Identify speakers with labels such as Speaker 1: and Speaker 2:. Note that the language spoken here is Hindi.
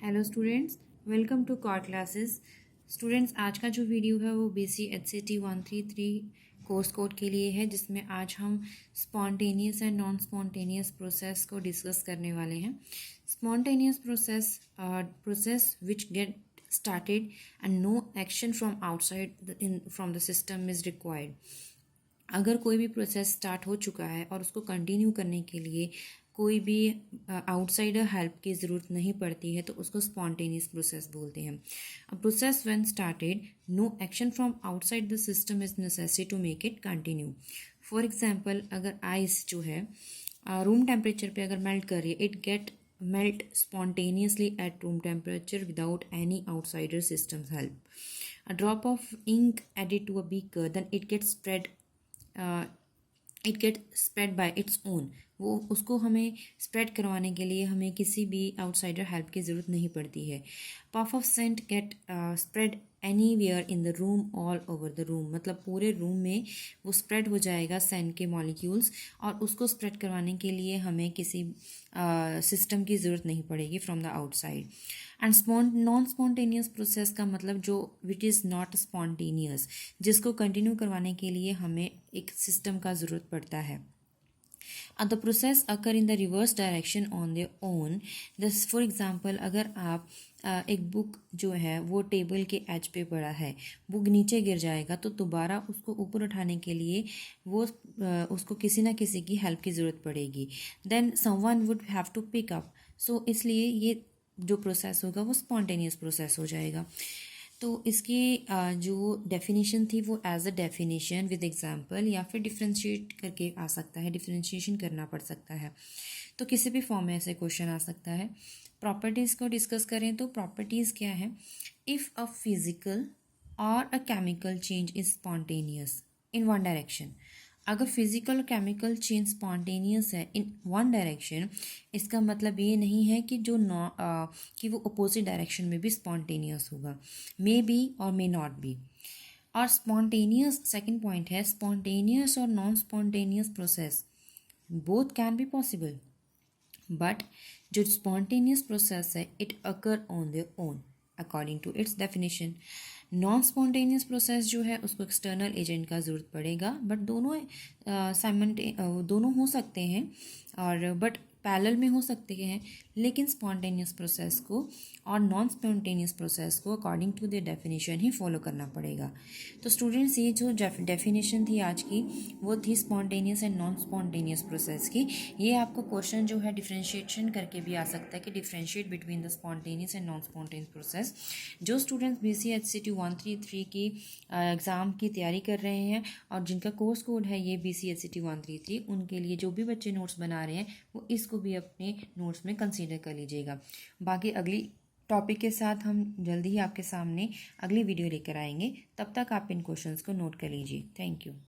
Speaker 1: Hello students, welcome to core classes. Students, आज का जो वीडियो है वो BCHCT 133 कोर्स कोड के लिए है, जिसमें आज हम spontaneous and non spontaneous process को डिस्कस करने वाले हैं। Spontaneous process which get started and no action from outside from the system is required। अगर कोई भी प्रोसेस स्टार्ट हो चुका है और उसको कंटिन्यू करने के लिए कोई भी आउटसाइडर हेल्प की ज़रूरत नहीं पड़ती है तो उसको स्पॉन्टेनियस प्रोसेस बोलते हैं। A process when started, no action from outside the system is necessary to make it continue. For example, अगर आइस जो है रूम टेम्परेचर पे अगर मेल्ट कर रही है, it get melt spontaneously at room temperature without any outsider system's help. A drop of ink added to a beaker, then it gets spread by its own। वो उसको हमें स्प्रेड करवाने के लिए हमें किसी भी आउटसाइडर हेल्प की ज़रूरत नहीं पड़ती है। Puff of scent get spread anywhere in the room all over the room, मतलब पूरे रूम में वो स्प्रेड हो जाएगा सेंट के मॉलिक्यूल्स, और उसको स्प्रेड करवाने के लिए हमें किसी सिस्टम की ज़रूरत नहीं पड़ेगी from the outside. And non spontaneous process का मतलब जो विच इज़ नॉट स्पॉन्टेनियस, जिसको कंटिन्यू करवाने के लिए हमें एक सिस्टम का ज़रूरत पड़ता है। The process occur in the reverse direction on their own. This for example, अगर आप एक बुक जो है वो टेबल के एज पे पड़ा है, बुक नीचे गिर जाएगा तो दोबारा उसको ऊपर उठाने के लिए वो उसको किसी ना किसी की हेल्प की ज़रूरत पड़ेगी। Then someone would have to pick up. So इसलिए ये जो प्रोसेस होगा वो स्पॉन्टेनियस प्रोसेस हो जाएगा। तो इसकी जो डेफिनेशन थी वो as a definition with example या फिर डिफ्रेंशिएट करके आ सकता है, डिफ्रेंशिएशन करना पड़ सकता है। तो किसी भी फॉर्म में ऐसे क्वेश्चन आ सकता है। प्रॉपर्टीज़ को डिस्कस करें तो प्रॉपर्टीज़ क्या है? इफ़ अ फिजिकल और a chemical change is spontaneous in one direction, अगर फिजिकल और केमिकल चेंज स्पॉन्टेनियस है इन वन डायरेक्शन, इसका मतलब ये नहीं है कि कि वो अपोजिट डायरेक्शन में भी स्पॉन्टेनियस होगा। मे बी और मे नॉट बी। और स्पॉन्टेनियस, सेकंड पॉइंट है, स्पॉन्टेनियस और non spontaneous process both can be possible, but जो स्पॉन्टेनियस प्रोसेस है it occur on their own according to its definition. Non spontaneous process जो है उसको एक्सटर्नल एजेंट का ज़रूरत पड़ेगा, बट दोनों हो सकते हैं और बट पैरेलल में हो सकते हैं, लेकिन स्पॉन्टेनियस प्रोसेस को और नॉन स्पॉन्टेनियस प्रोसेस को अकॉर्डिंग टू द डेफिनेशन ही फॉलो करना पड़ेगा। तो स्टूडेंट्स, ये जो डेफिनेशन थी आज की वो थी spontaneous and non spontaneous process की। ये आपको क्वेश्चन जो है डिफ्रेंशिएशन करके भी आ सकता है कि differentiate between the spontaneous and non spontaneous process. जो स्टूडेंट्स BCHCT 133 की एग्ज़ाम की तैयारी कर रहे हैं और जिनका कोर्स कोड है ये BCHCT 133, उनके लिए जो भी बच्चे नोट्स बना रहे हैं वो इसको भी अपने नोट्स में कंसीडर कर लीजिएगा। बाकी अगली टॉपिक के साथ हम जल्दी ही आपके सामने अगली वीडियो लेकर आएंगे। तब तक आप इन क्वेश्चंस को नोट कर लीजिए। Thank you.